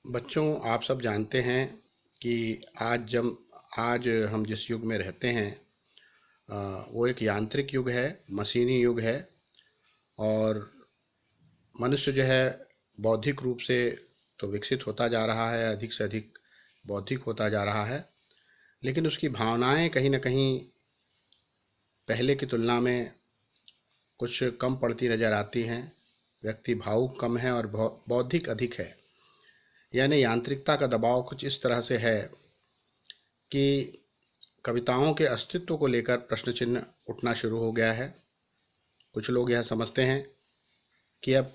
बच्चों, आप सब जानते हैं कि आज हम जिस युग में रहते हैं वो एक यांत्रिक युग है, मशीनी युग है। और मनुष्य जो है बौद्धिक रूप से तो विकसित होता जा रहा है, अधिक से अधिक बौद्धिक होता जा रहा है, लेकिन उसकी भावनाएं कहीं ना कहीं पहले की तुलना में कुछ कम पड़ती नज़र आती हैं। व्यक्ति भावुक कम है और बौद्धिक अधिक है। यानी यांत्रिकता का दबाव कुछ इस तरह से है कि कविताओं के अस्तित्व को लेकर प्रश्न चिन्ह उठना शुरू हो गया है। कुछ लोग यह समझते हैं कि अब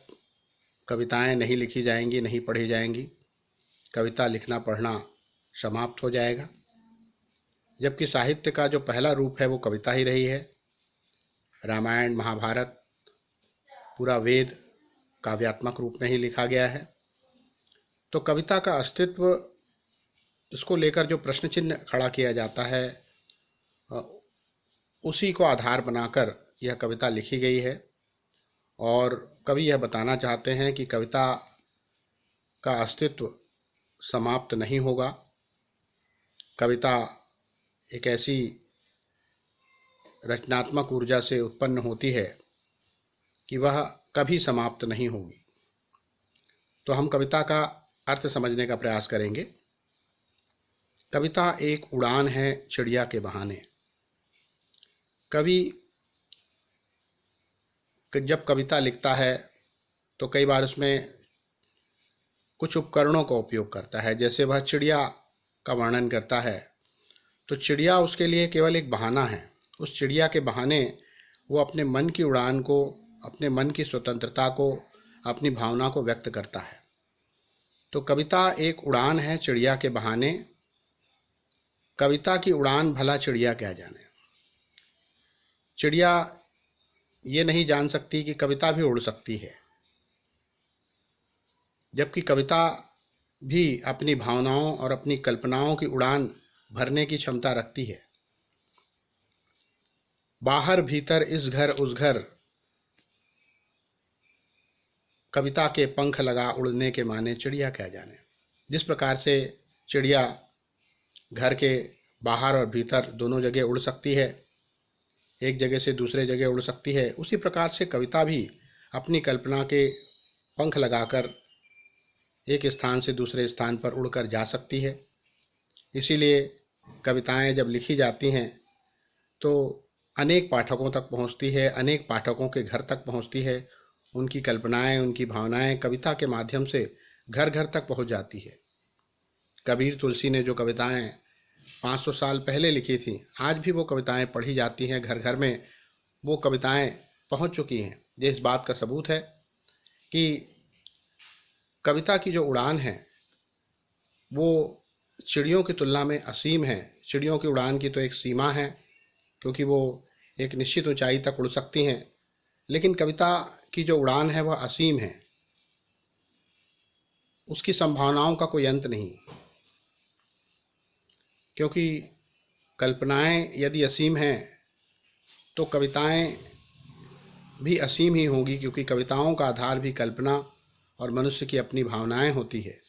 कविताएं नहीं लिखी जाएंगी, नहीं पढ़ी जाएंगी, कविता लिखना पढ़ना समाप्त हो जाएगा, जबकि साहित्य का जो पहला रूप है वो कविता ही रही है। रामायण, महाभारत, पूरा वेद काव्यात्मक रूप में ही लिखा गया है। तो कविता का अस्तित्व, इसको लेकर जो प्रश्न चिन्ह खड़ा किया जाता है, उसी को आधार बनाकर यह कविता लिखी गई है। और कवि यह बताना चाहते हैं कि कविता का अस्तित्व समाप्त नहीं होगा। कविता एक ऐसी रचनात्मक ऊर्जा से उत्पन्न होती है कि वह कभी समाप्त नहीं होगी। तो हम कविता का अर्थ समझने का प्रयास करेंगे। कविता एक उड़ान है चिड़िया के बहाने। कवि जब कविता लिखता है तो कई बार उसमें कुछ उपकरणों का उपयोग करता है। जैसे वह चिड़िया का वर्णन करता है तो चिड़िया उसके लिए केवल एक बहाना है। उस चिड़िया के बहाने वो अपने मन की उड़ान को, अपने मन की स्वतंत्रता को, अपनी भावना को व्यक्त करता है। तो कविता एक उड़ान है चिड़िया के बहाने। कविता की उड़ान भला चिड़िया क्या जाने। चिड़िया ये नहीं जान सकती कि कविता भी उड़ सकती है, जबकि कविता भी अपनी भावनाओं और अपनी कल्पनाओं की उड़ान भरने की क्षमता रखती है। बाहर भीतर इस घर उस घर, कविता के पंख लगा उड़ने के माने चिड़िया क्या जाने। जिस प्रकार से चिड़िया घर के बाहर और भीतर दोनों जगह उड़ सकती है, एक जगह से दूसरे जगह उड़ सकती है, उसी प्रकार से कविता भी अपनी कल्पना के पंख लगाकर एक स्थान से दूसरे स्थान पर उड़कर जा सकती है। इसीलिए कविताएं जब लिखी जाती हैं तो अनेक पाठकों तक पहुंचती है, अनेक पाठकों के घर तक पहुंचती है। उनकी कल्पनाएं, उनकी भावनाएं कविता के माध्यम से घर घर तक पहुंच जाती है। कबीर तुलसी ने जो कविताएं 500 साल पहले लिखी थी, आज भी वो कविताएं पढ़ी जाती हैं, घर घर में वो कविताएं पहुंच चुकी हैं। ये इस बात का सबूत है कि कविता की जो उड़ान है वो चिड़ियों की तुलना में असीम है। चिड़ियों की उड़ान की तो एक सीमा है, क्योंकि वो एक निश्चित ऊंचाई तक उड़ सकती हैं, लेकिन कविता की जो उड़ान है वह असीम है। उसकी संभावनाओं का कोई अंत नहीं, क्योंकि कल्पनाएं यदि असीम हैं तो कविताएं भी असीम ही होंगी, क्योंकि कविताओं का आधार भी कल्पना और मनुष्य की अपनी भावनाएं होती है।